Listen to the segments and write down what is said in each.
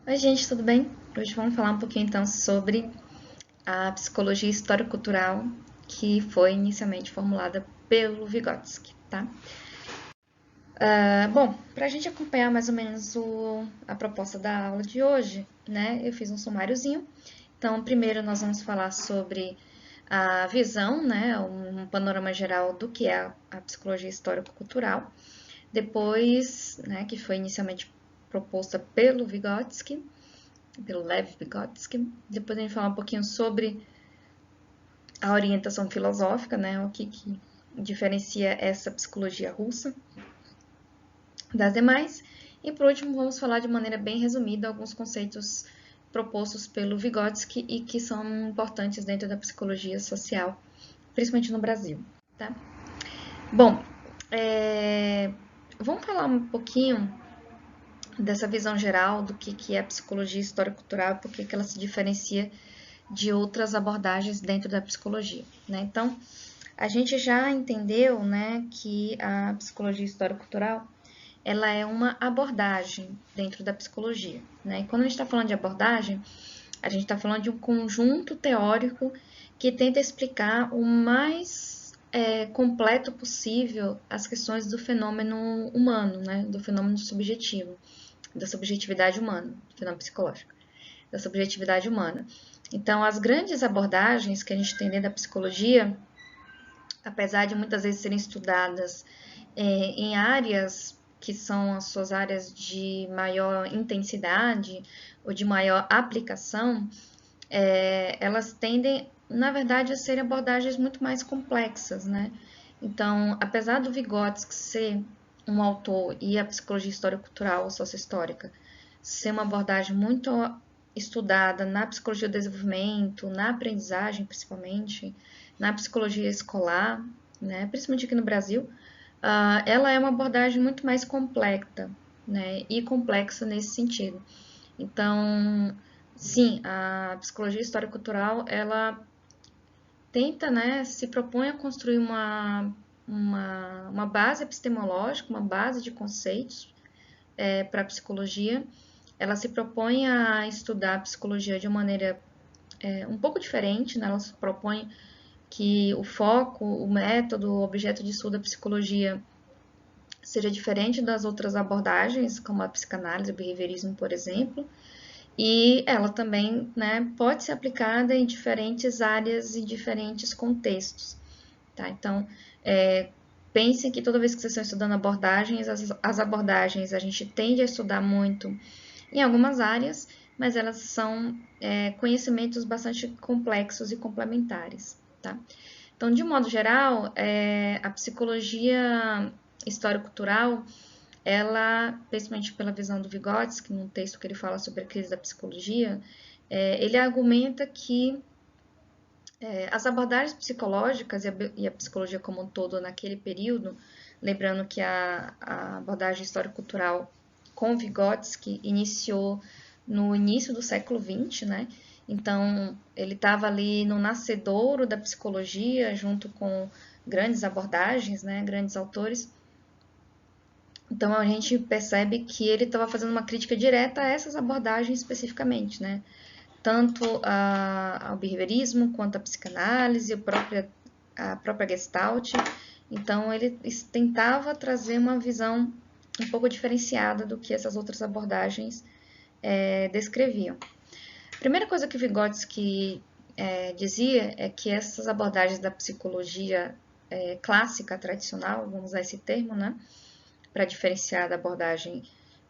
Oi, gente, tudo bem? Hoje vamos falar um pouquinho então sobre a psicologia histórico-cultural que foi inicialmente formulada pelo Vygotsky, tá? Bom, para a gente acompanhar mais ou menos a proposta da aula de hoje, né, eu fiz um sumáriozinho. Então, primeiro nós vamos falar sobre a visão, né, um panorama geral do que é a psicologia histórico-cultural. Depois, né, que foi inicialmente proposta pelo Vygotsky, pelo Lev Vygotsky. Depois a gente falar um pouquinho sobre a orientação filosófica, né, o que diferencia essa psicologia russa das demais. E por último, vamos falar de maneira bem resumida alguns conceitos propostos pelo Vygotsky e que são importantes dentro da psicologia social, principalmente no Brasil. Tá? Bom, vamos falar um pouquinho dessa visão geral do que é a psicologia histórico-cultural, por que ela se diferencia de outras abordagens dentro da psicologia, né? Então, a gente já entendeu, né, que a psicologia histórico-cultural ela é uma abordagem dentro da psicologia, né? E quando a gente está falando de abordagem, a gente está falando de um conjunto teórico que tenta explicar o mais completo possível as questões do fenômeno humano, né? Do fenômeno subjetivo, da subjetividade humana, do fenômeno psicológico, da subjetividade humana. Então, as grandes abordagens que a gente tem dentro da psicologia, apesar de muitas vezes serem estudadas em áreas que são as suas áreas de maior intensidade ou de maior aplicação, elas tendem, na verdade, a serem abordagens muito mais complexas, né? Então, apesar do Vygotsky ser um autor e a psicologia histórico-cultural ou sociohistórica ser uma abordagem muito estudada na psicologia do desenvolvimento, na aprendizagem principalmente, na psicologia escolar, né, principalmente aqui no Brasil, ela é uma abordagem muito mais completa, né, e complexa nesse sentido. Então, sim, a psicologia histórico-cultural, ela tenta, né, se propõe a construir uma base epistemológica, uma base de conceitos para a psicologia. Ela se propõe a estudar a psicologia de uma maneira um pouco diferente, né? Ela se propõe que o foco, o método, o objeto de estudo da psicologia seja diferente das outras abordagens, como a psicanálise, o behaviorismo, por exemplo, e ela também, né, pode ser aplicada em diferentes áreas e diferentes contextos, tá? Então, pensem que toda vez que vocês estão estudando abordagens, as abordagens a gente tende a estudar muito em algumas áreas, mas elas são conhecimentos bastante complexos e complementares, tá? Então, de modo geral, a psicologia histórico-cultural, ela, principalmente pela visão do Vygotsky, num texto que ele fala sobre a crise da psicologia, ele argumenta que as abordagens psicológicas e a psicologia como um todo naquele período, lembrando que a abordagem histórico-cultural com Vygotsky iniciou no início do século XX, né? Então, ele estava ali no nascedouro da psicologia, junto com grandes abordagens, né? Grandes autores. Então, a gente percebe que ele estava fazendo uma crítica direta a essas abordagens especificamente, né? Tanto ao behaviorismo, quanto à psicanálise, a própria Gestalt. Então, ele tentava trazer uma visão um pouco diferenciada do que essas outras abordagens descreviam. A primeira coisa que Vygotsky dizia é que essas abordagens da psicologia clássica, tradicional, vamos usar esse termo, né, para diferenciar da abordagem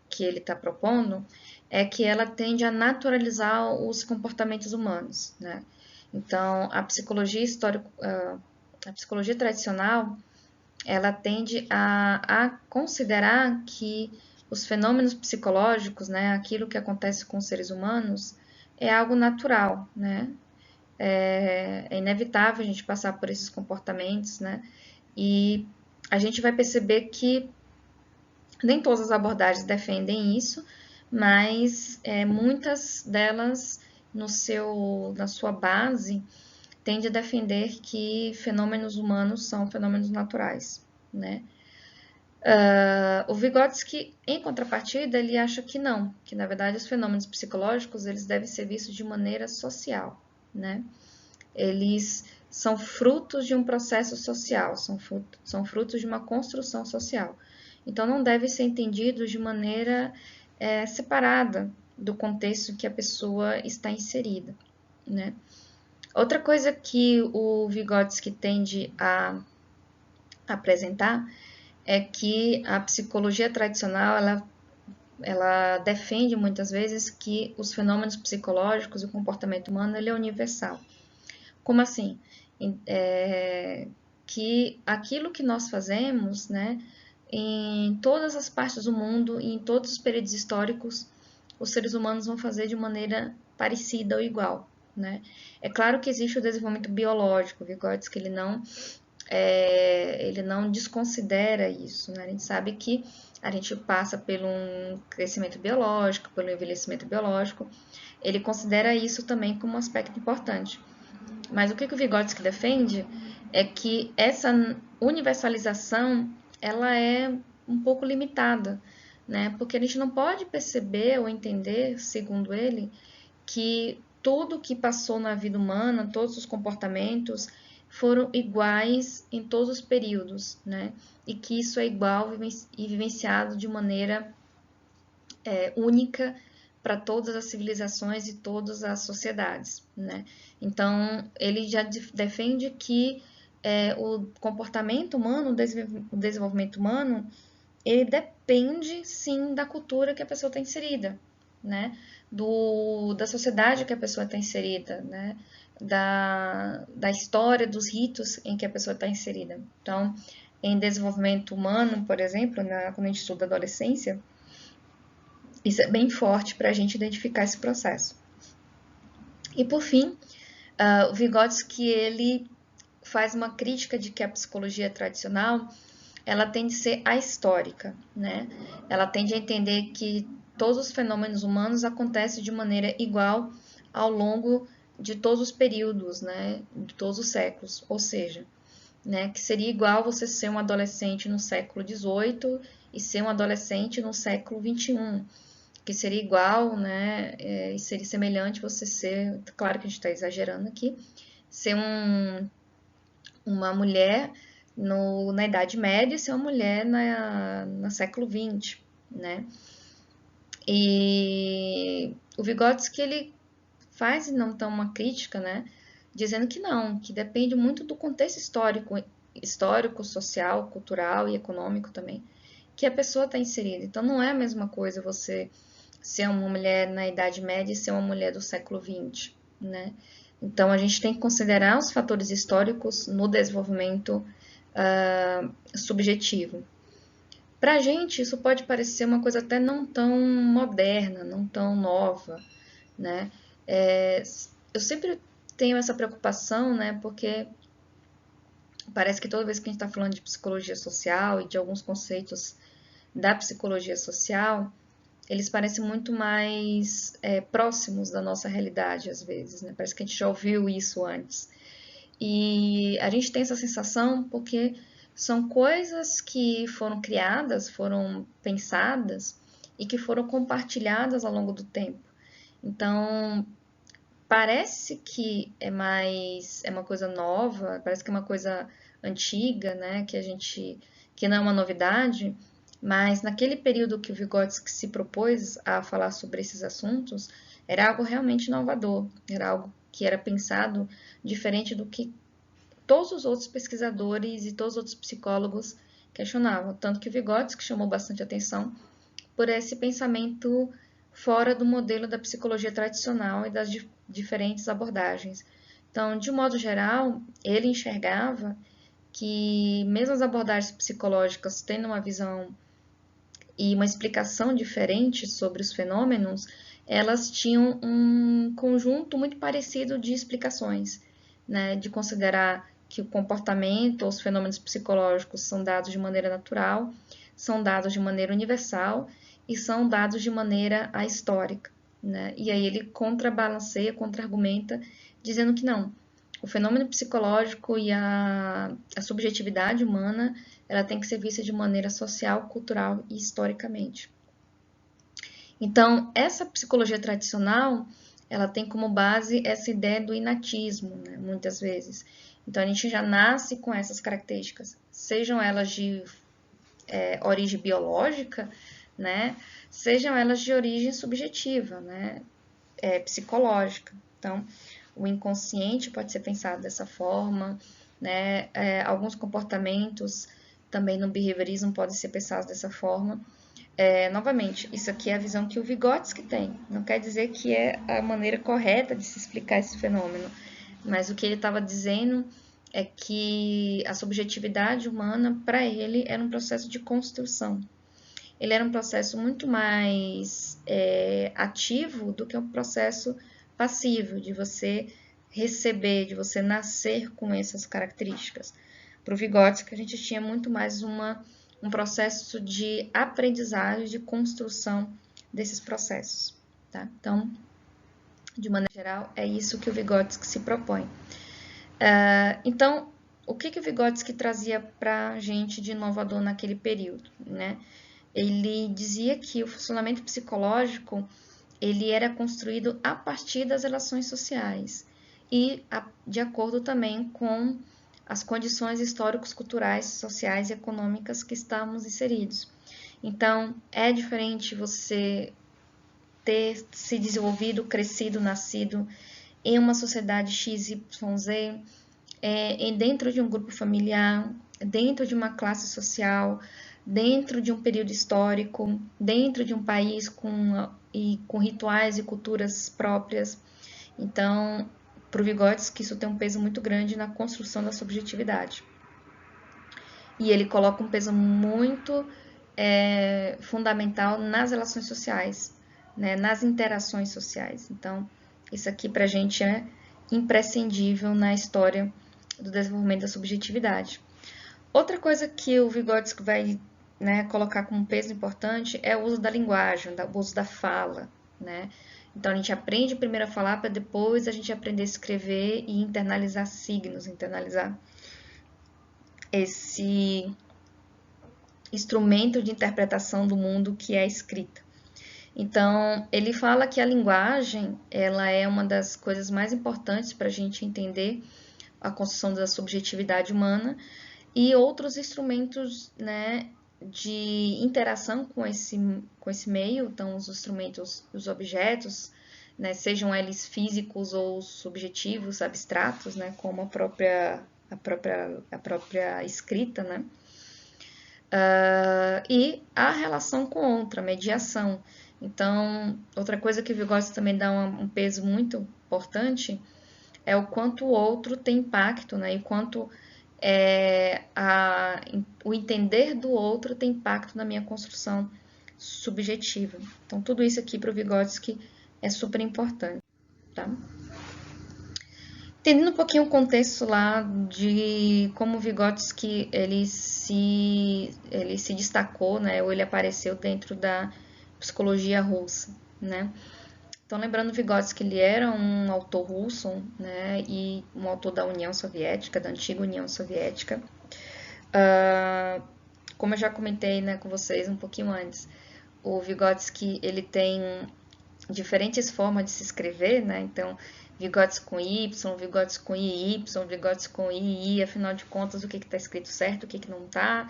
que ele está propondo, é que ela tende a naturalizar os comportamentos humanos, né? Então, a psicologia a psicologia tradicional, ela tende a considerar que os fenômenos psicológicos, né, aquilo que acontece com os seres humanos, é algo natural, né? É inevitável a gente passar por esses comportamentos, né? E a gente vai perceber que nem todas as abordagens defendem isso, mas muitas delas, na sua base, tendem a defender que fenômenos humanos são fenômenos naturais, né? O Vygotsky, em contrapartida, ele acha que não, que na verdade os fenômenos psicológicos eles devem ser vistos de maneira social, né? Eles são frutos de um processo social, são frutos de uma construção social. Então, não devem ser entendidos de maneira separada do contexto em que a pessoa está inserida, né? Outra coisa que o Vygotsky tende a apresentar é que a psicologia tradicional ela defende muitas vezes que os fenômenos psicológicos e o comportamento humano ele é universal. Como assim? Que aquilo que nós fazemos, né, em todas as partes do mundo e em todos os períodos históricos, os seres humanos vão fazer de maneira parecida ou igual, né? É claro que existe o desenvolvimento biológico, Vygotsky ele não desconsidera isso, né? A gente sabe que a gente passa por um crescimento biológico, pelo envelhecimento biológico, ele considera isso também como um aspecto importante. Mas o que o Vygotsky defende é que essa universalização ela é um pouco limitada, né? Porque a gente não pode perceber ou entender, segundo ele, que tudo que passou na vida humana, todos os comportamentos foram iguais em todos os períodos, né? E que isso é igual e vivenciado de maneira única para todas as civilizações e todas as sociedades, né? Então, ele já defende que o comportamento humano, o desenvolvimento humano, ele depende, sim, da cultura que a pessoa está inserida, né? Da sociedade que a pessoa está inserida, né? Da história, dos ritos em que a pessoa está inserida. Então, em desenvolvimento humano, por exemplo, quando a gente estuda adolescência, isso é bem forte para a gente identificar esse processo. E por fim, o Vygotsky ele faz uma crítica de que a psicologia tradicional ela tende a ser ahistórica, né? Ela tende a entender que todos os fenômenos humanos acontecem de maneira igual ao longo de todos os períodos, né? De todos os séculos, ou seja, né? Que seria igual você ser um adolescente no século XVIII e ser um adolescente no século XXI, que seria igual, né? E seria semelhante você ser, claro que a gente está exagerando aqui, ser uma mulher na Idade Média e ser uma mulher no século XX, né? E o Vygotsky, ele faz não tão uma crítica, né? Dizendo que não, que depende muito do contexto histórico, social, cultural e econômico também, que a pessoa está inserida. Então, não é a mesma coisa você ser uma mulher na Idade Média e ser uma mulher do século XX, né? Então, a gente tem que considerar os fatores históricos no desenvolvimento subjetivo. Para a gente, isso pode parecer uma coisa até não tão moderna, não tão nova, né? Eu sempre tenho essa preocupação, né? Porque parece que toda vez que a gente está falando de psicologia social e de alguns conceitos da psicologia social, eles parecem muito mais próximos da nossa realidade, às vezes, né? Parece que a gente já ouviu isso antes. E a gente tem essa sensação porque são coisas que foram criadas, foram pensadas e que foram compartilhadas ao longo do tempo. Então, parece que é uma coisa nova, parece que é uma coisa antiga, né, que não é uma novidade, mas naquele período que o Vygotsky se propôs a falar sobre esses assuntos, era algo realmente inovador, era algo que era pensado diferente do que todos os outros pesquisadores e todos os outros psicólogos questionavam, tanto que o Vygotsky chamou bastante atenção por esse pensamento fora do modelo da psicologia tradicional e das diferentes abordagens. Então, de um modo geral, ele enxergava que mesmo as abordagens psicológicas tendo uma visão e uma explicação diferente sobre os fenômenos, elas tinham um conjunto muito parecido de explicações, né? De considerar que o comportamento ou os fenômenos psicológicos são dados de maneira natural, são dados de maneira universal e são dados de maneira ahistórica, né? E aí ele contrabalanceia, contra-argumenta, dizendo que não. o fenômeno psicológico e a subjetividade humana, ela tem que ser vista de maneira social, cultural e historicamente. Então, essa psicologia tradicional, ela tem como base essa ideia do inatismo, né, muitas vezes. Então, a gente já nasce com essas características, sejam elas de origem biológica, né, sejam elas de origem subjetiva, né, psicológica. Então, o inconsciente pode ser pensado dessa forma, né, alguns comportamentos também no behaviorismo podem ser pensados dessa forma. Novamente, isso aqui é a visão que o Vygotsky tem. Não quer dizer que é a maneira correta de se explicar esse fenômeno, mas o que ele estava dizendo é que a subjetividade humana, para ele, era um processo de construção. Ele era um processo muito mais ativo do que um processo passivo, de você receber, de você nascer com essas características. Para o Vygotsky, a gente tinha muito mais um processo de aprendizagem, de construção desses processos. Tá? Então, de maneira geral, é isso que o Vygotsky se propõe. Então, o que o Vygotsky trazia para a gente de inovador naquele período? Né? Ele dizia que o funcionamento psicológico ele era construído a partir das relações sociais e de acordo também com as condições históricos, culturais, sociais e econômicas que estávamos inseridos. Então, é diferente você ter se desenvolvido, crescido, nascido em uma sociedade XYZ, dentro de um grupo familiar, dentro de uma classe social, dentro de um período histórico, dentro de um país com rituais e culturas próprias. Então, para o Vygotsky, isso tem um peso muito grande na construção da subjetividade. E ele coloca um peso muito fundamental nas relações sociais, né, nas interações sociais. Então, isso aqui para a gente é imprescindível na história do desenvolvimento da subjetividade. Outra coisa que o Vygotsky vai, né, colocar como peso importante é o uso da linguagem, o uso da fala, né? Então, a gente aprende primeiro a falar para depois a gente aprender a escrever e internalizar signos, internalizar esse instrumento de interpretação do mundo que é a escrita. Então, ele fala que a linguagem ela é uma das coisas mais importantes para a gente entender a construção da subjetividade humana e outros instrumentos, né, de interação com esse meio, então os instrumentos, os objetos, né, sejam eles físicos ou subjetivos, abstratos, né, como a própria escrita, né, e a relação com outra, a mediação. Então, outra coisa que o Vygotsky também dá um peso muito importante é o quanto o outro tem impacto, né, e quanto o entender do outro tem impacto na minha construção subjetiva. Então, tudo isso aqui para o Vygotsky é super importante. Tá? Entendendo um pouquinho o contexto lá de como o Vygotsky ele se destacou, né, ou ele apareceu dentro da psicologia russa, né? Então, lembrando, Vygotsky ele era um autor russo, né, e um autor da União Soviética, da antiga União Soviética. Como eu já comentei, né, com vocês um pouquinho antes, o Vygotsky ele tem diferentes formas de se escrever, né? Então, Vygotsky com Y, Vygotsky com IY, Vygotsky com II, afinal de contas, o que está escrito certo, o que não está.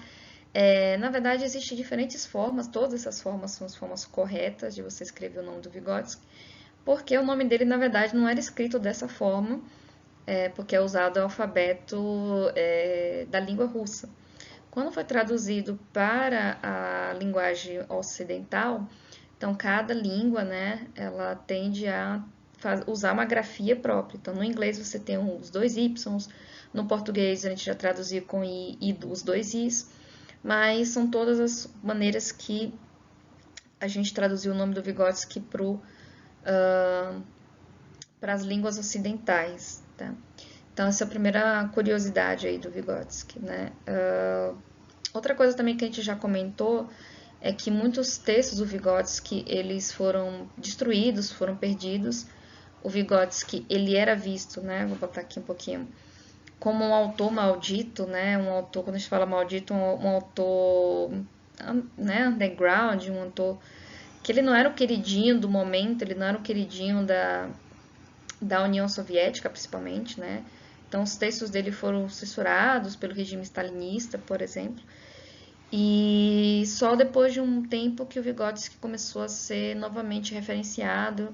Na verdade, existem diferentes formas, todas essas formas são as formas corretas de você escrever o nome do Vygotsky, porque o nome dele, na verdade, não era escrito dessa forma, porque é usado o alfabeto da língua russa. Quando foi traduzido para a linguagem ocidental, então cada língua, né, ela tende a usar uma grafia própria. Então, no inglês você tem os dois Ys, no português a gente já traduziu com I e os dois Is, mas são todas as maneiras que a gente traduziu o nome do Vygotsky para as línguas ocidentais, tá? Então, essa é a primeira curiosidade aí do Vygotsky, né? Outra coisa também que a gente já comentou é que muitos textos do Vygotsky, eles foram destruídos, foram perdidos, o Vygotsky, ele era visto, né, vou botar aqui um pouquinho, como um autor maldito, né, um autor, quando a gente fala maldito, um autor, né, underground, um autor que ele não era o queridinho do momento, ele não era o queridinho da União Soviética, principalmente, né, então os textos dele foram censurados pelo regime stalinista, por exemplo, e só depois de um tempo que o Vygotsky começou a ser novamente referenciado,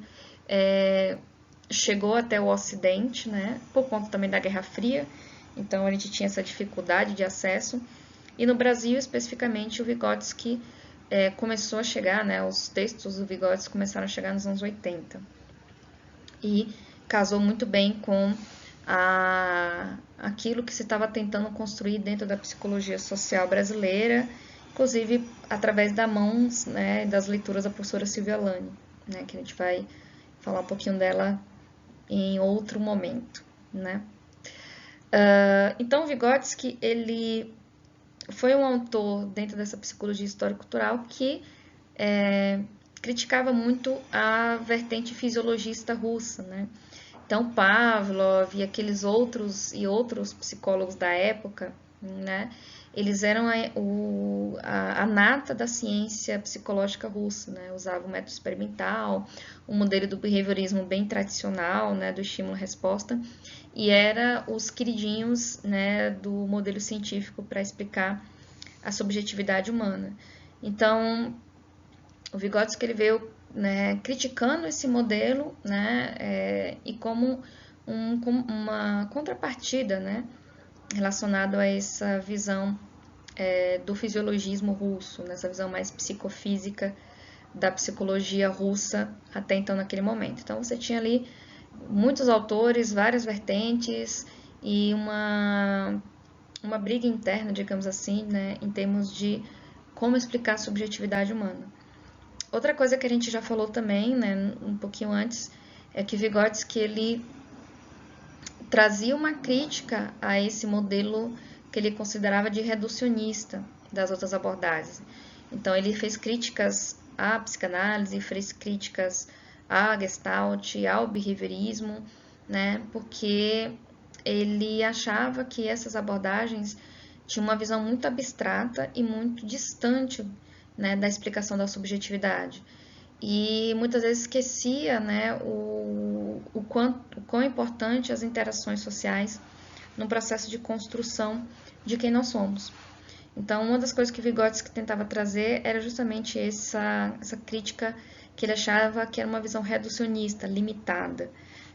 chegou até o Ocidente, né, por conta também da Guerra Fria, então a gente tinha essa dificuldade de acesso, e no Brasil especificamente o Vygotsky começou a chegar, né, os textos do Vygotsky começaram a chegar nos anos 80, e casou muito bem com aquilo que se estava tentando construir dentro da psicologia social brasileira, inclusive através da mãos, né, das leituras da professora Silvia Lani, né, que a gente vai falar um pouquinho dela em outro momento, né? Então, o Vygotsky, ele foi um autor dentro dessa psicologia histórico-cultural que criticava muito a vertente fisiologista russa, né? Então, Pavlov e aqueles outros psicólogos da época, né? Eles eram a nata da ciência psicológica russa, né? Usavam o método experimental, um modelo do behaviorismo bem tradicional, né? Do estímulo-resposta, e era os queridinhos, né? Do modelo científico para explicar a subjetividade humana. Então, o Vygotsky ele veio, né, criticando esse modelo, né, e como uma contrapartida, né, relacionado a essa visão do fisiologismo russo, nessa visão mais psicofísica da psicologia russa até então naquele momento. Então você tinha ali muitos autores, várias vertentes e uma briga interna, digamos assim, né, em termos de como explicar a subjetividade humana. Outra coisa que a gente já falou também, né, um pouquinho antes, é que Vygotsky ele trazia uma crítica a esse modelo que ele considerava de reducionista das outras abordagens. Então ele fez críticas à psicanálise, fez críticas à Gestalt, ao behaviorismo, né, porque ele achava que essas abordagens tinham uma visão muito abstrata e muito distante, né, da explicação da subjetividade. E muitas vezes esquecia, né, o quão importante as interações sociais no processo de construção de quem nós somos. Então, uma das coisas que Vygotsky tentava trazer era justamente essa crítica que ele achava que era uma visão reducionista, limitada,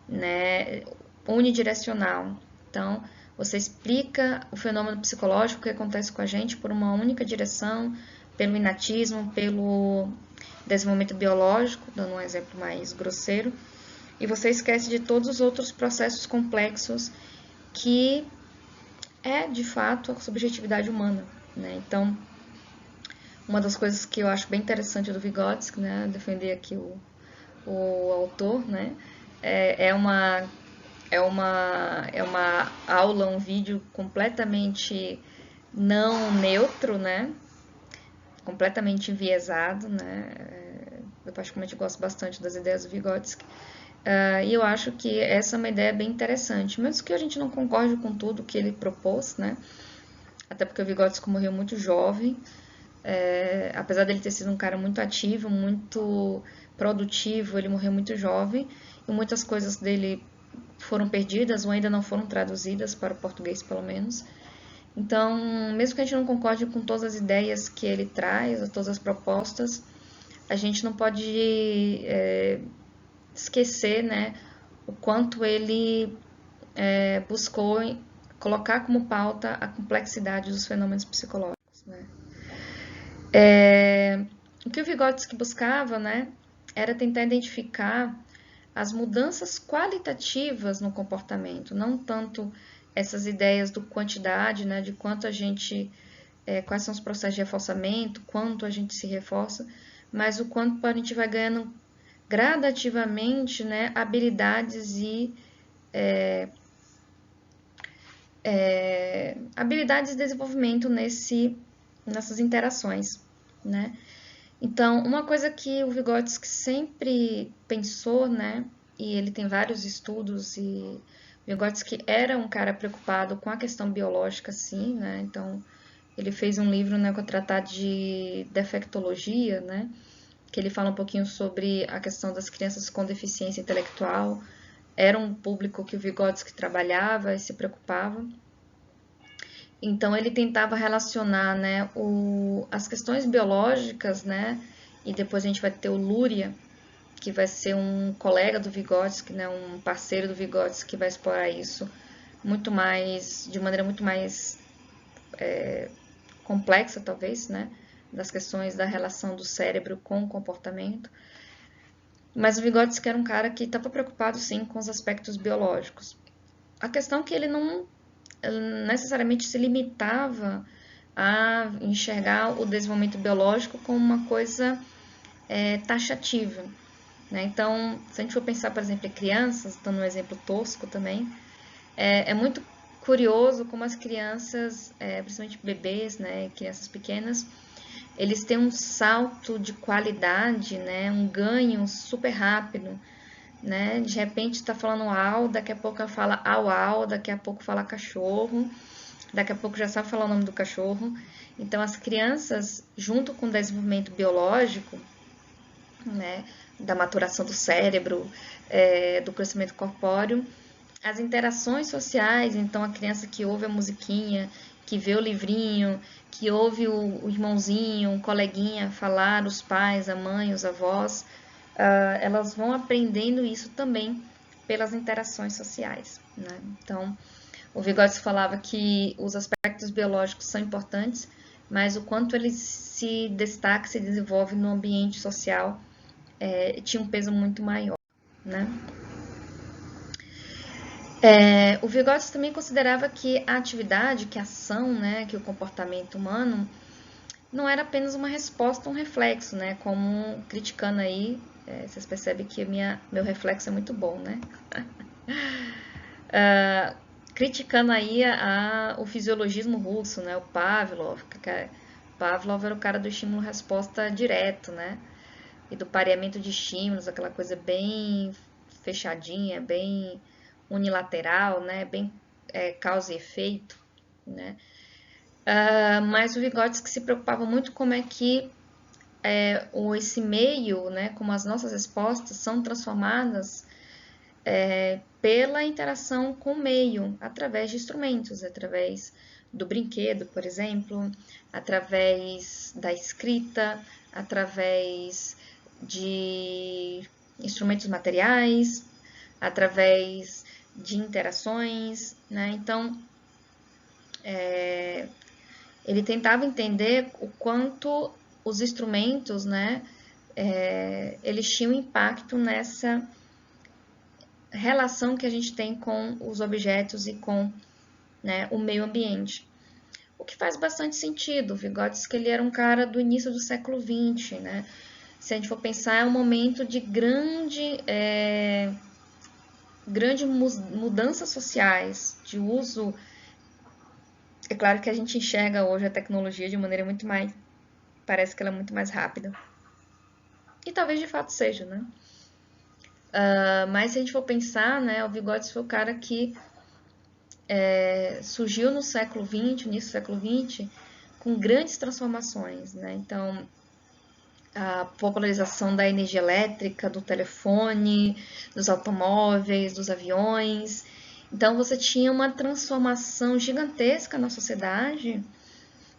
né, unidirecional. Então, você explica o fenômeno psicológico que acontece com a gente por uma única direção, pelo inatismo, pelo desenvolvimento biológico, dando um exemplo mais grosseiro, e você esquece de todos os outros processos complexos que é, de fato, a subjetividade humana, né? Então, uma das coisas que eu acho bem interessante do Vygotsky, né, defender aqui o autor, né, é uma aula, um vídeo completamente não neutro, né, completamente enviesado, né, eu particularmente gosto bastante das ideias do Vygotsky, e eu acho que essa é uma ideia bem interessante, mesmo que a gente não concorde com tudo que ele propôs, né, até porque o Vygotsky morreu muito jovem, apesar dele ter sido um cara muito ativo, muito produtivo, ele morreu muito jovem, e muitas coisas dele foram perdidas ou ainda não foram traduzidas para o português, pelo menos. Então, mesmo que a gente não concorde com todas as ideias que ele traz, todas as propostas, a gente não pode esquecer, né, o quanto ele buscou colocar como pauta a complexidade dos fenômenos psicológicos, né. O que o Vygotsky buscava, né, era tentar identificar as mudanças qualitativas no comportamento, não tanto essas ideias do quantidade, né, de quanto a gente, quais são os processos de reforçamento, quanto a gente se reforça, mas o quanto a gente vai ganhando gradativamente, né, habilidades e habilidades de desenvolvimento nessas interações, né? Então, uma coisa que o Vygotsky sempre pensou, né, e ele tem vários estudos, e Vygotsky era um cara preocupado com a questão biológica, sim, né? Então, ele fez um livro, né, com o tratado de defectologia, né? Que ele fala um pouquinho sobre a questão das crianças com deficiência intelectual. Era um público que o Vygotsky trabalhava e se preocupava. Então ele tentava relacionar, né, as questões biológicas, né, e depois a gente vai ter o Luria, que vai ser um colega do Vygotsky, né, um parceiro do Vygotsky, que vai explorar isso muito mais, de maneira muito mais complexa, talvez, né, das questões da relação do cérebro com o comportamento. Mas o Vygotsky era um cara que estava preocupado, sim, com os aspectos biológicos. A questão é que ele não necessariamente se limitava a enxergar o desenvolvimento biológico como uma coisa taxativa. Né? Então, se a gente for pensar, por exemplo, em crianças, dando um exemplo tosco também, é muito curioso como as crianças, principalmente bebês, né, crianças pequenas, eles têm um salto de qualidade, né, um ganho super rápido, né? De repente está falando au, daqui a pouco ela fala au au, daqui a pouco fala cachorro, daqui a pouco já sabe falar o nome do cachorro. Então as crianças, junto com o desenvolvimento biológico, né, da maturação do cérebro, do crescimento corpóreo, as interações sociais, então a criança que ouve a musiquinha, que vê o livrinho, que ouve o irmãozinho, o coleguinha falar, os pais, a mãe, os avós, elas vão aprendendo isso também pelas interações sociais. Né? Então, o Vygotsky falava que os aspectos biológicos são importantes, mas o quanto ele se destaca, se desenvolve no ambiente social, tinha um peso muito maior. Né? O Vygotsky também considerava que a atividade, que a ação, né, que o comportamento humano não era apenas uma resposta, um reflexo, né, como criticando aí, vocês percebem que meu reflexo é muito bom, né? Criticando aí o fisiologismo russo, né, o Pavlov. Pavlov era o cara do estímulo-resposta direto, né? E do pareamento de estímulos, aquela coisa bem fechadinha, bem unilateral, né? Bem causa e efeito, né? Mas o Vygotsky se preocupava muito como é que esse meio, né, como as nossas respostas são transformadas pela interação com o meio, através de instrumentos, através do brinquedo, por exemplo, através da escrita, através de instrumentos materiais, através de interações, né? Então, ele tentava entender o quanto os instrumentos, né, eles tinham impacto nessa relação que a gente tem com os objetos e com, né, o meio ambiente. O que faz bastante sentido. O Vygotsky, ele era um cara do início do século XX, né? Se a gente for pensar, é um momento de grande mudanças sociais, de uso. É claro que a gente enxerga hoje a tecnologia de maneira muito mais, parece que ela é muito mais rápida. E talvez de fato seja, né? Mas se a gente for pensar, né, o Vygotsky foi o cara que surgiu no século XX, início do século XX, com grandes transformações, né? Então, a popularização da energia elétrica, do telefone, dos automóveis, dos aviões. Então, você tinha uma transformação gigantesca na sociedade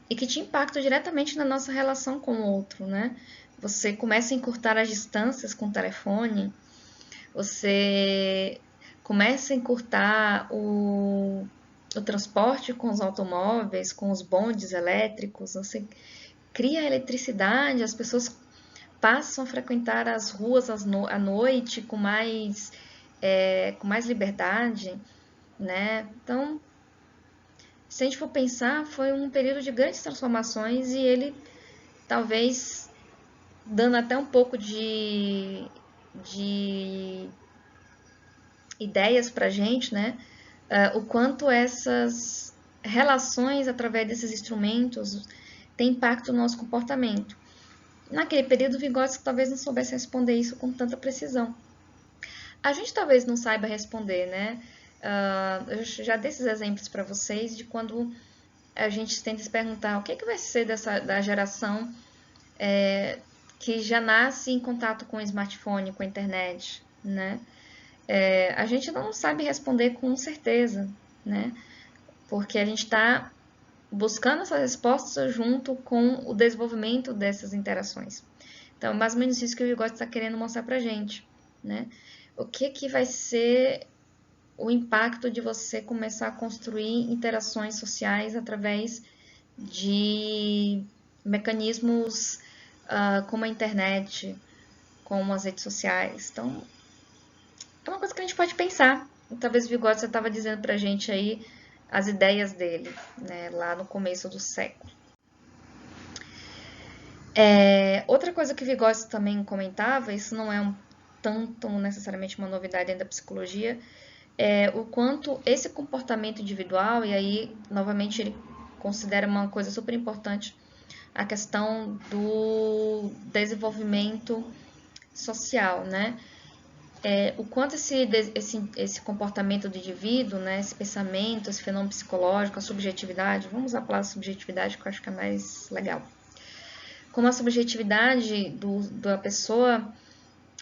e que tinha impacto diretamente na nossa relação com o outro, né? Você começa a encurtar as distâncias com o telefone, você começa a encurtar o transporte com os automóveis, com os bondes elétricos, você cria eletricidade, as pessoas passam a frequentar as ruas à noite com mais liberdade, né? Então, se a gente for pensar, foi um período de grandes transformações e ele talvez dando até um pouco de ideias para a gente, né? O quanto essas relações através desses instrumentos têm impacto no nosso comportamento. Naquele período, o Vygotsky talvez não soubesse responder isso com tanta precisão. A gente talvez não saiba responder, né? Eu já dei esses exemplos para vocês de quando a gente tenta se perguntar o que, que vai ser da geração que já nasce em contato com o smartphone, com a internet, né? A gente não sabe responder com certeza, né? Porque a gente está buscando essas respostas junto com o desenvolvimento dessas interações. Então, é mais ou menos isso que o Vygotsky está querendo mostrar para a gente, né? O que, que vai ser o impacto de você começar a construir interações sociais através de mecanismos como a internet, como as redes sociais. Então, é uma coisa que a gente pode pensar. Talvez o Vygotsky estava dizendo para a gente aí as ideias dele, né, lá no começo do século. Outra coisa que o Vygotsky também comentava, isso não é tanto necessariamente uma novidade dentro da psicologia, é o quanto esse comportamento individual, e aí, novamente, ele considera uma coisa super importante, a questão do desenvolvimento social, né? O quanto esse comportamento do indivíduo, né, esse pensamento, esse fenômeno psicológico, a subjetividade, vamos usar a palavra subjetividade que eu acho que é mais legal. Como a subjetividade da pessoa,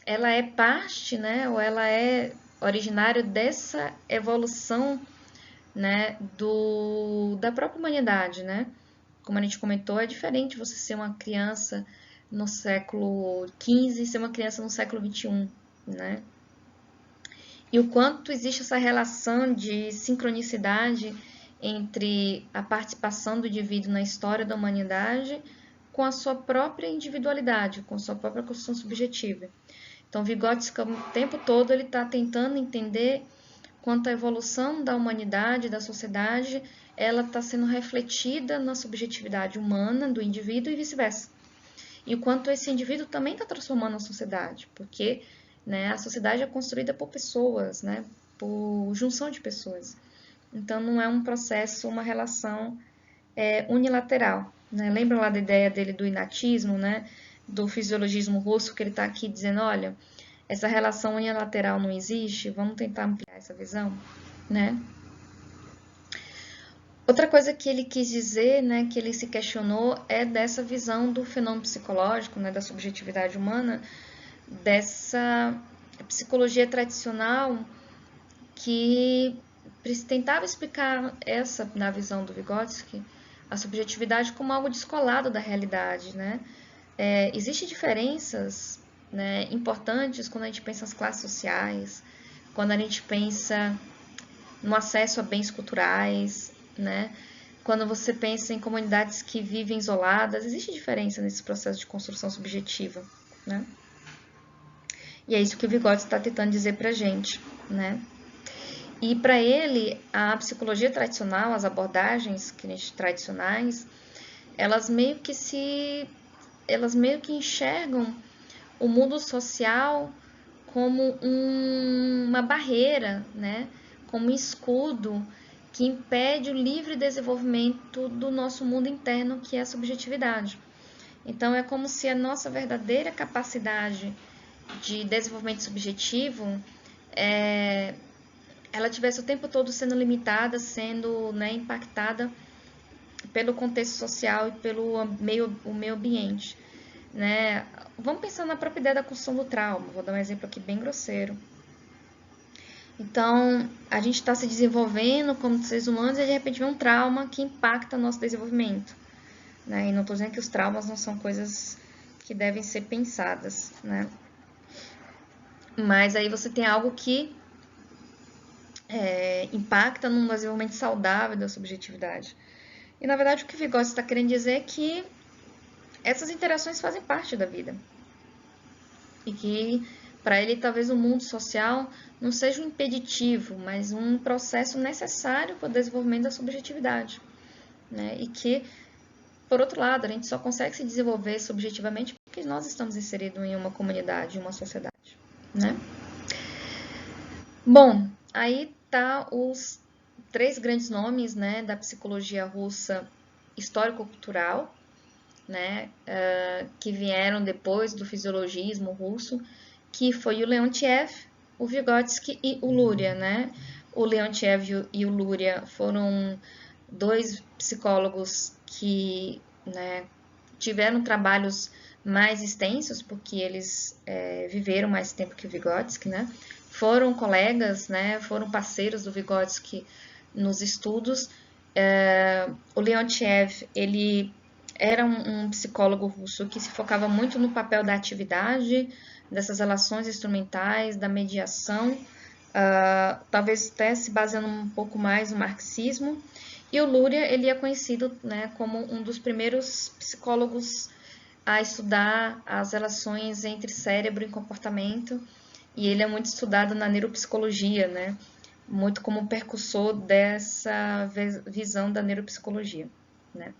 ela é parte, né, ou ela é originário dessa evolução, né, da própria humanidade, né? Como a gente comentou, é diferente você ser uma criança no século XV e ser uma criança no século XXI, né? E o quanto existe essa relação de sincronicidade entre a participação do indivíduo na história da humanidade com a sua própria individualidade, com a sua própria construção subjetiva. Então, Vygotsky, o tempo todo, ele está tentando entender quanto a evolução da humanidade, da sociedade, ela está sendo refletida na subjetividade humana do indivíduo e vice-versa. E o quanto esse indivíduo também está transformando a sociedade, porque, né, a sociedade é construída por pessoas, né, por junção de pessoas. Então, não é um processo, uma relação unilateral. Né? Lembra lá da ideia dele do inatismo, né, do fisiologismo russo, que ele está aqui dizendo, olha, essa relação unilateral não existe, vamos tentar ampliar essa visão, né? Outra coisa que ele quis dizer, né, que ele se questionou, é dessa visão do fenômeno psicológico, né, da subjetividade humana, dessa psicologia tradicional que tentava explicar essa, na visão do Vygotsky, a subjetividade como algo descolado da realidade, né? Existem diferenças, né, importantes quando a gente pensa nas classes sociais, quando a gente pensa no acesso a bens culturais, né? Quando você pensa em comunidades que vivem isoladas, existe diferença nesse processo de construção subjetiva, né? E é isso que o Vygotsky está tentando dizer pra gente, né? E para ele, a psicologia tradicional, as abordagens tradicionais, elas meio que enxergam o mundo social como uma barreira, né? Como um escudo que impede o livre desenvolvimento do nosso mundo interno, que é a subjetividade. Então, é como se a nossa verdadeira capacidade de desenvolvimento subjetivo ela tivesse o tempo todo sendo limitada, sendo, né, impactada pelo contexto social e pelo meio ambiente. Né? Vamos pensar na própria ideia da construção do trauma. Vou dar um exemplo aqui bem grosseiro. Então, a gente está se desenvolvendo como seres humanos e de repente vem um trauma que impacta nosso desenvolvimento. Né? E não estou dizendo que os traumas não são coisas que devem ser pensadas, né? Mas aí você tem algo que impacta num desenvolvimento saudável da subjetividade. E na verdade o que Vygotsky está querendo dizer é que essas interações fazem parte da vida. E que para ele talvez o mundo social não seja um impeditivo, mas um processo necessário para o desenvolvimento da subjetividade. Né? E que, por outro lado, a gente só consegue se desenvolver subjetivamente porque nós estamos inseridos em uma comunidade, em uma sociedade. Né? Bom, aí tá os 3 grandes nomes, né, da psicologia russa histórico-cultural, né, que vieram depois do fisiologismo russo, que foi o Leontiev, o Vygotsky e o Luria, né? O Leontiev e o Luria foram dois psicólogos que, né, tiveram trabalhos mais extensos, porque eles viveram mais tempo que o Vygotsky, né? Foram colegas, né? Foram parceiros do Vygotsky nos estudos. O Leontiev, ele era um psicólogo russo que se focava muito no papel da atividade, dessas relações instrumentais, da mediação, talvez até se baseando um pouco mais no marxismo. E o Luria, ele é conhecido, né, como um dos primeiros psicólogos a estudar as relações entre cérebro e comportamento, e ele é muito estudado na neuropsicologia, né, muito como percussor dessa visão da neuropsicologia, né.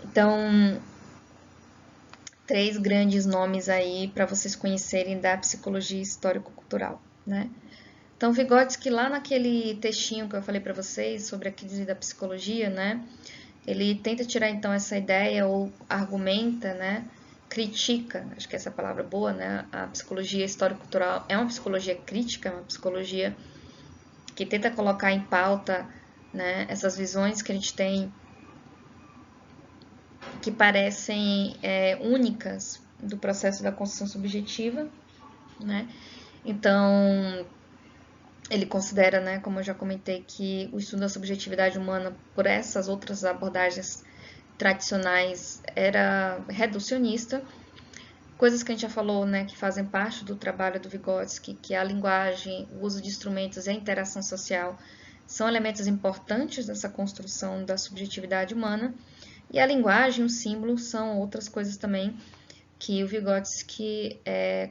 Então, três grandes nomes aí para vocês conhecerem da psicologia histórico-cultural, né? Então, Vygotsky, lá naquele textinho que eu falei para vocês sobre a crise da psicologia, né? Ele tenta tirar então essa ideia ou argumenta, né? Critica, acho que essa palavra é boa, né? A psicologia histórico-cultural é uma psicologia crítica, uma psicologia que tenta colocar em pauta, né? Essas visões que a gente tem que parecem únicas do processo da construção subjetiva, né? Então, ele considera, né, como eu já comentei, que o estudo da subjetividade humana por essas outras abordagens tradicionais era reducionista, coisas que a gente já falou, né, que fazem parte do trabalho do Vygotsky, que a linguagem, o uso de instrumentos e a interação social são elementos importantes dessa construção da subjetividade humana, e a linguagem e o símbolo são outras coisas também que o Vygotsky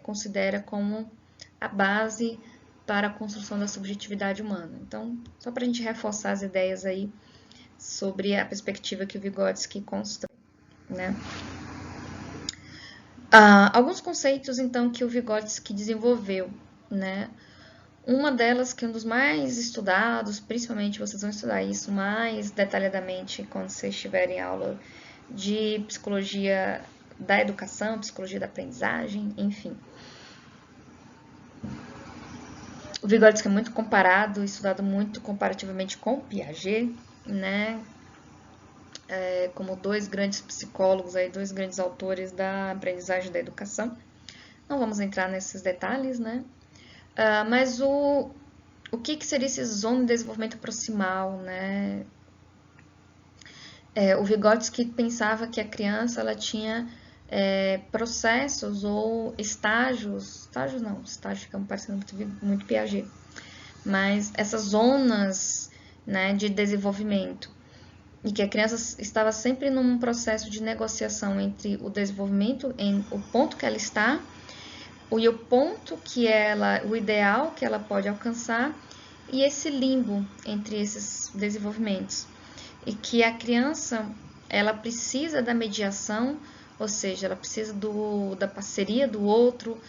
considera como a base para a construção da subjetividade humana. Então, só para a gente reforçar as ideias aí sobre a perspectiva que o Vygotsky constrói, né? Alguns conceitos, então, que o Vygotsky desenvolveu, né? Uma delas, que é um dos mais estudados, principalmente vocês vão estudar isso mais detalhadamente quando vocês estiverem aula de psicologia da educação, psicologia da aprendizagem, enfim. O Vygotsky é muito comparado, estudado muito comparativamente com Piaget, né? Como dois grandes psicólogos, aí, dois grandes autores da aprendizagem da educação. Não vamos entrar nesses detalhes, né? Mas o que seria esse zona de desenvolvimento proximal, né? O Vygotsky pensava que a criança ela tinha processos ou estágios não, estágio fica parecendo muito Piaget, mas essas zonas, né, de desenvolvimento, e que a criança estava sempre num processo de negociação entre o desenvolvimento, em o ponto que ela está, e o ponto que o ideal que ela pode alcançar, e esse limbo entre esses desenvolvimentos. E que a criança, ela precisa da mediação, ou seja, ela precisa da parceria do outro,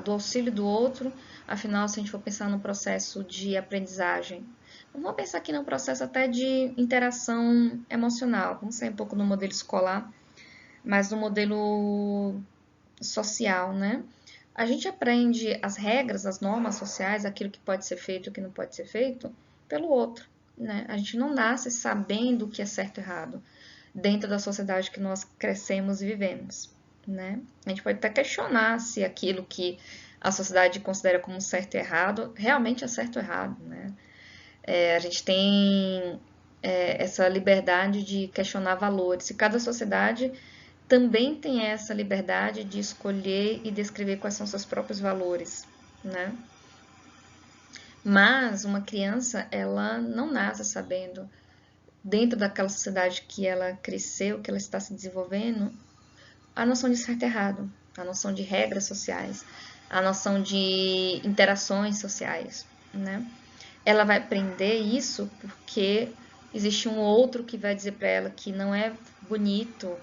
do auxílio do outro. Afinal, se a gente for pensar no processo de aprendizagem, vamos pensar aqui no processo até de interação emocional, vamos sair um pouco no modelo escolar, mas no modelo social, né? A gente aprende as regras, as normas sociais, aquilo que pode ser feito e o que não pode ser feito, pelo outro, né? A gente não nasce sabendo o que é certo e errado dentro da sociedade que nós crescemos e vivemos, né? A gente pode até questionar se aquilo que a sociedade considera como certo e errado realmente é certo ou errado, né? A gente tem essa liberdade de questionar valores, e cada sociedade também tem essa liberdade de escolher e descrever quais são seus próprios valores, né? Mas uma criança, ela não nasce sabendo, dentro daquela sociedade que ela cresceu, que ela está se desenvolvendo, a noção de certo e errado, a noção de regras sociais, a noção de interações sociais, né? Ela vai aprender isso porque existe um outro que vai dizer para ela que não é bonito,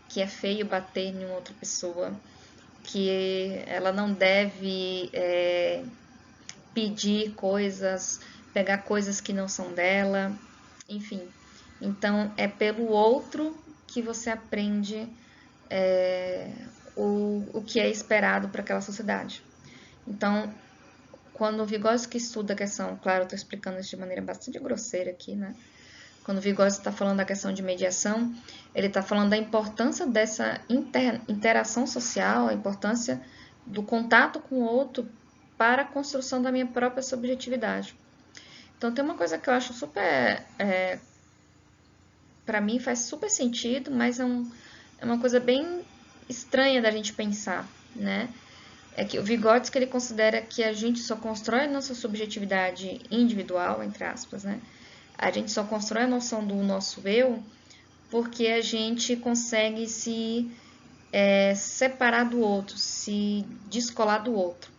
que é feio bater em outra pessoa, que ela não deve pedir coisas, pegar coisas que não são dela, enfim. Então, é pelo outro que você aprende o que é esperado para aquela sociedade. Então, quando o Vygotsky estuda a questão, claro, eu estou explicando isso de maneira bastante grosseira aqui, né? Quando o Vygotsky está falando da questão de mediação, ele está falando da importância dessa interação social, a importância do contato com o outro para a construção da minha própria subjetividade. Então, tem uma coisa que eu acho super, para mim faz super sentido, mas é uma coisa bem estranha da gente pensar, né? É que o Vygotsky ele considera que a gente só constrói a nossa subjetividade individual, entre aspas, né? A gente só constrói a noção do nosso eu porque a gente consegue se separar do outro, se descolar do outro.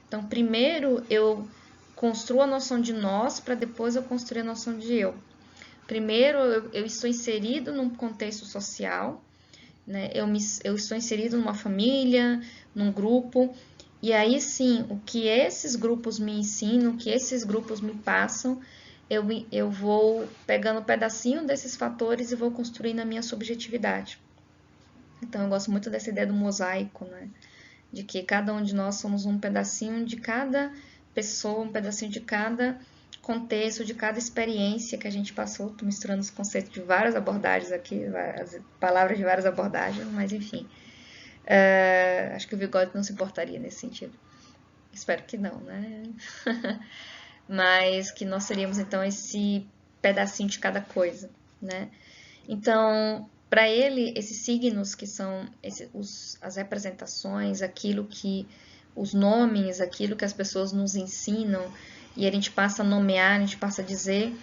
Então, primeiro eu construo a noção de nós para depois eu construir a noção de eu. Primeiro eu estou inserido num contexto social, né? Eu estou inserido numa família, num grupo, e aí sim, o que esses grupos me ensinam, o que esses grupos me passam, eu vou pegando um pedacinho desses fatores e vou construindo a minha subjetividade. Então eu gosto muito dessa ideia do mosaico, né? De que cada um de nós somos um pedacinho de cada pessoa, um pedacinho de cada contexto, de cada experiência que a gente passou. Estou misturando os conceitos de várias abordagens aqui, as palavras de várias abordagens, mas enfim. Acho que o Vygotsky não se importaria nesse sentido. Espero que não, né? Mas que nós seríamos então esse pedacinho de cada coisa, né? Então, para ele, esses signos que são as representações, aquilo que os nomes, aquilo que as pessoas nos ensinam e a gente passa a nomear, a gente passa a dizer,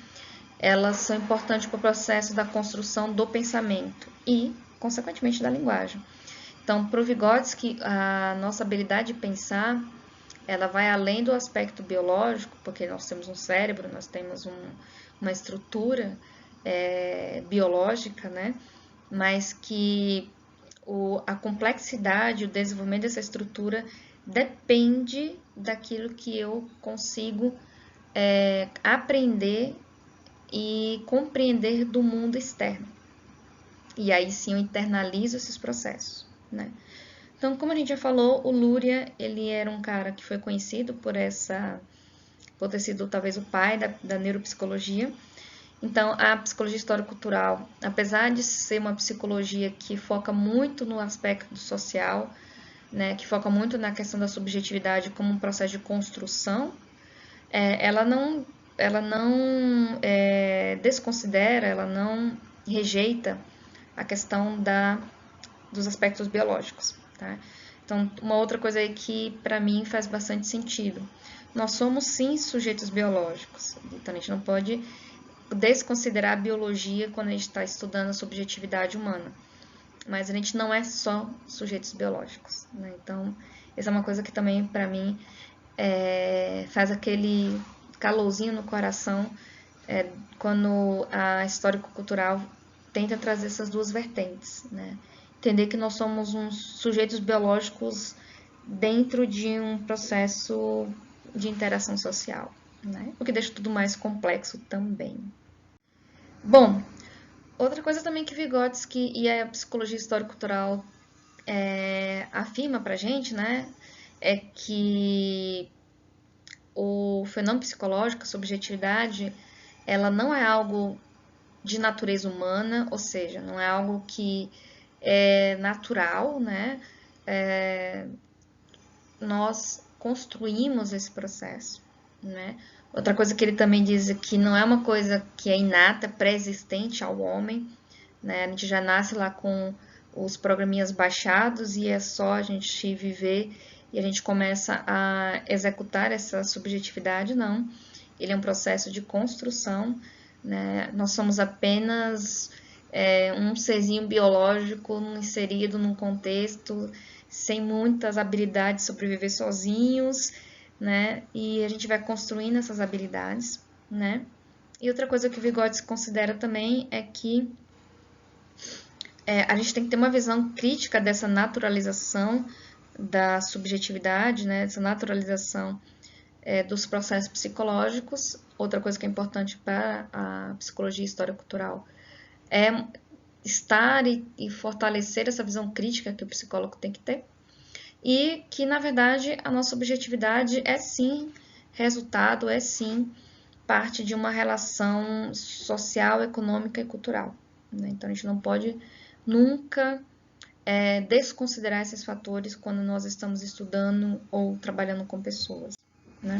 elas são importantes para o processo da construção do pensamento e, consequentemente, da linguagem. Então, para o Vygotsky, a nossa habilidade de pensar, ela vai além do aspecto biológico, porque nós temos um cérebro, nós temos uma estrutura biológica, né? Mas que a complexidade, o desenvolvimento dessa estrutura depende daquilo que eu consigo aprender e compreender do mundo externo. E aí sim eu internalizo esses processos, né? Então, como a gente já falou, o Luria, ele era um cara que foi conhecido por ter sido talvez o pai da neuropsicologia. Então, a psicologia histórico-cultural, apesar de ser uma psicologia que foca muito no aspecto social, né, que foca muito na questão da subjetividade como um processo de construção, ela não desconsidera, ela não rejeita a questão dos aspectos biológicos. Tá? Então, uma outra coisa aí que para mim faz bastante sentido. Nós somos sim sujeitos biológicos, então a gente não pode desconsiderar a biologia quando a gente está estudando a subjetividade humana. Mas a gente não é só sujeitos biológicos. Né? Então, essa é uma coisa que também, para mim, faz aquele calorzinho no coração quando a histórico-cultural tenta trazer essas duas vertentes. Né? Entender que nós somos uns sujeitos biológicos dentro de um processo de interação social, né? O que deixa tudo mais complexo também. Bom, outra coisa também que Vygotsky e a psicologia histórico-cultural afirma pra gente, né, é que o fenômeno psicológico, a subjetividade, ela não é algo de natureza humana, ou seja, não é algo que é natural, né? Nós construímos esse processo, né? Outra coisa que ele também diz é que não é uma coisa que é inata, pré-existente ao homem, né? A gente já nasce lá com os programinhas baixados e é só a gente viver e a gente começa a executar essa subjetividade, não. Ele é um processo de construção, né? Nós somos apenas um serzinho biológico inserido num contexto sem muitas habilidades de sobreviver sozinhos, né? E a gente vai construindo essas habilidades, né? E outra coisa que o Vygotsky considera também é que a gente tem que ter uma visão crítica dessa naturalização da subjetividade, né? Dessa naturalização dos processos psicológicos. Outra coisa que é importante para a psicologia histórico-cultural é estar e fortalecer essa visão crítica que o psicólogo tem que ter. e que, na verdade, a nossa objetividade é sim resultado, é sim parte de uma relação social, econômica e cultural, né? Então, a gente não pode nunca desconsiderar esses fatores quando nós estamos estudando ou trabalhando com pessoas, né?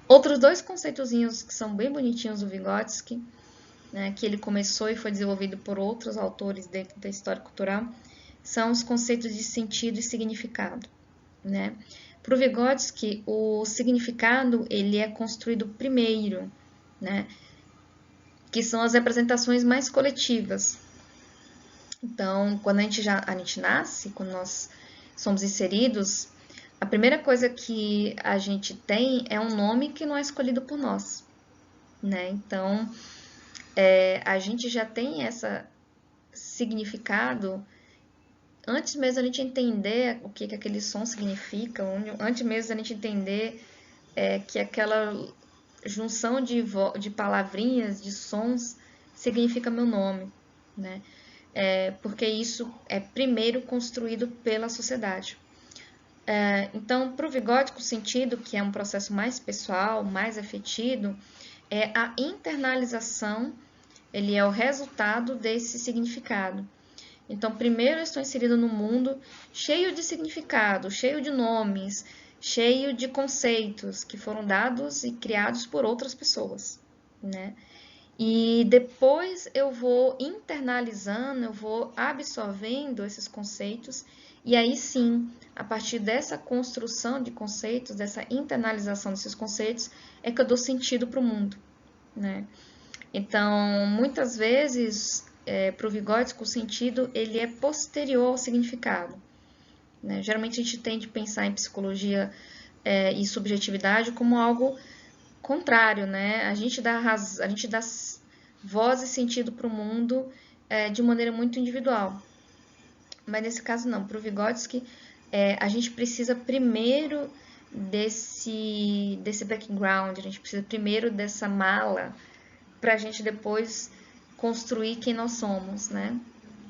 Outros dois conceitozinhos que são bem bonitinhos do Vygotsky, né, que ele começou e foi desenvolvido por outros autores dentro da história cultural, são os conceitos de sentido e significado, né? Para o Vygotsky, o significado ele é construído primeiro, né? Que são as representações mais coletivas. Então, quando a gente nasce, quando nós somos inseridos, a primeira coisa que a gente tem é um nome que não é escolhido por nós, né? Então, a gente já tem esse significado antes mesmo da gente entender o que aquele som significa, antes mesmo da gente entender que aquela junção de palavrinhas, de sons, significa meu nome, né? Porque isso é primeiro construído pela sociedade. Então, para o Vygotsky, o sentido, que é um processo mais pessoal, mais afetivo, é a internalização, ele é o resultado desse significado. Então, primeiro eu estou inserido no mundo cheio de significado, cheio de nomes, cheio de conceitos que foram dados e criados por outras pessoas, né? E depois eu vou internalizando, eu vou absorvendo esses conceitos, e aí sim, a partir dessa construção de conceitos, dessa internalização desses conceitos, é que eu dou sentido para o mundo, né? Então, muitas vezes, para o Vygotsky, o sentido ele é posterior ao significado, né? Geralmente a gente tende a pensar em psicologia e subjetividade como algo contrário, né? A gente dá voz e sentido para o mundo de maneira muito individual. Mas nesse caso não, para o Vygotsky, a gente precisa primeiro desse background, a gente precisa primeiro dessa mala para a gente depois construir quem nós somos, né?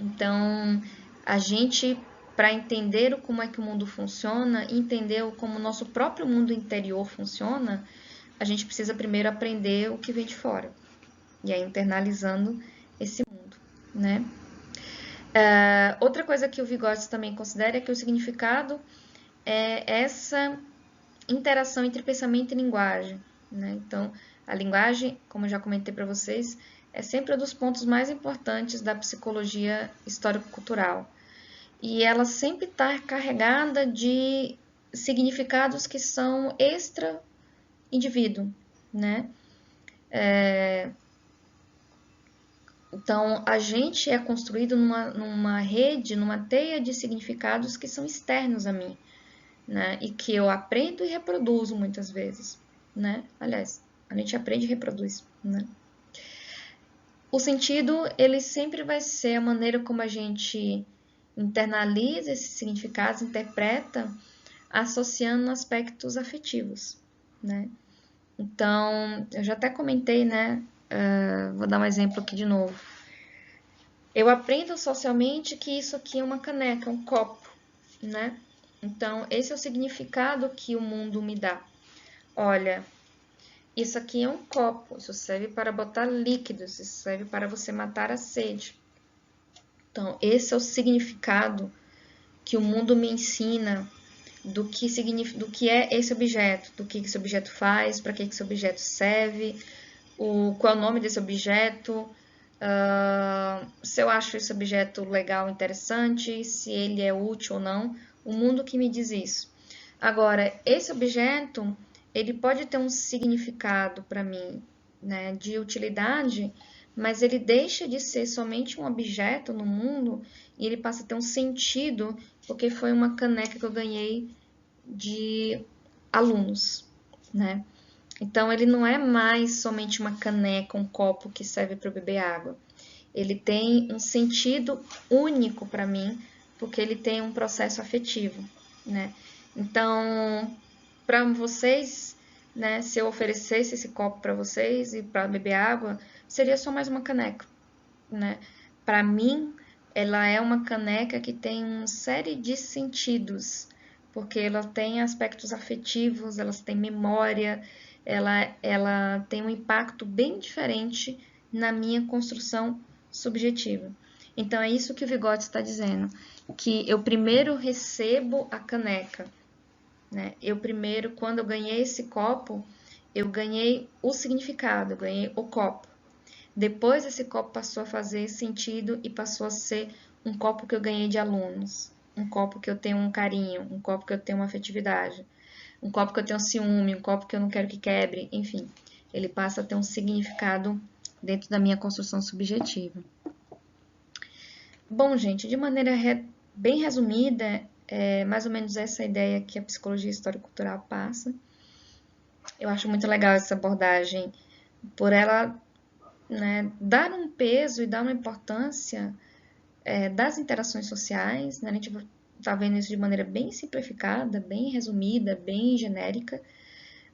Então, a gente, para entender como é que o mundo funciona, entender como o nosso próprio mundo interior funciona, a gente precisa primeiro aprender o que vem de fora. E aí, internalizando esse mundo, né? Outra coisa que o Vygotsky também considera é que o significado é essa interação entre pensamento e linguagem, né? Então, a linguagem, como eu já comentei para vocês, é sempre um dos pontos mais importantes da psicologia histórico-cultural. E ela sempre está carregada de significados que são extra-indivíduo, né? Então, a gente é construído numa rede, numa teia de significados que são externos a mim, né? E que eu aprendo e reproduzo muitas vezes, né? Aliás, a gente aprende e reproduz, né? O sentido, ele sempre vai ser a maneira como a gente internaliza esses significados, interpreta, associando aspectos afetivos, né? Então, eu já até comentei, né? Vou dar um exemplo aqui de novo. Eu aprendo socialmente que isso aqui é uma caneca, um copo, né? Então, esse é o significado que o mundo me dá. Olha, isso aqui é um copo, isso serve para botar líquidos, isso serve para você matar a sede. Então, esse é o significado que o mundo me ensina do que é esse objeto, do que esse objeto faz, para que esse objeto serve, qual é o nome desse objeto, se eu acho esse objeto legal, interessante, se ele é útil ou não, o mundo que me diz isso. Agora, esse objeto, ele pode ter um significado para mim, né, de utilidade, mas ele deixa de ser somente um objeto no mundo e ele passa a ter um sentido porque foi uma caneca que eu ganhei de alunos, né? Então, ele não é mais somente uma caneca, um copo que serve para beber água. Ele tem um sentido único para mim, porque ele tem um processo afetivo, né? Então, para vocês, né, se eu oferecesse esse copo para vocês e para beber água, seria só mais uma caneca, né? Para mim, ela é uma caneca que tem uma série de sentidos, porque ela tem aspectos afetivos, ela tem memória, ela tem um impacto bem diferente na minha construção subjetiva. Então é isso que o Vygotsky está dizendo, que eu primeiro recebo a caneca, né? Eu primeiro, quando eu ganhei esse copo, eu ganhei o significado, eu ganhei o copo. Depois esse copo passou a fazer sentido e passou a ser um copo que eu ganhei de alunos, um copo que eu tenho um carinho, um copo que eu tenho uma afetividade, um copo que eu tenho ciúme, um copo que eu não quero que quebre, enfim, ele passa a ter um significado dentro da minha construção subjetiva. Bom, gente, de maneira bem resumida, é mais ou menos essa ideia que a psicologia histórico-cultural passa. Eu acho muito legal essa abordagem por ela, né, dar um peso e dar uma importância das interações sociais, né? A gente está vendo isso de maneira bem simplificada, bem resumida, bem genérica,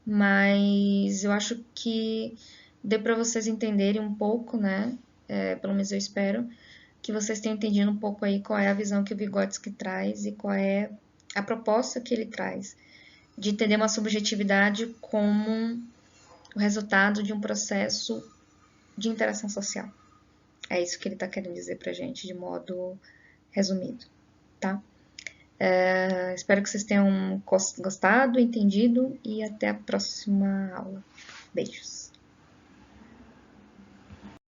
mas eu acho que deu para vocês entenderem um pouco, né? Pelo menos eu espero que vocês tenham entendido um pouco aí qual é a visão que o Vygotsky traz e qual é a proposta que ele traz de entender uma subjetividade como o resultado de um processo de interação social. É isso que ele está querendo dizer para a gente de modo resumido, tá? Espero que vocês tenham gostado, entendido e até a próxima aula. Beijos!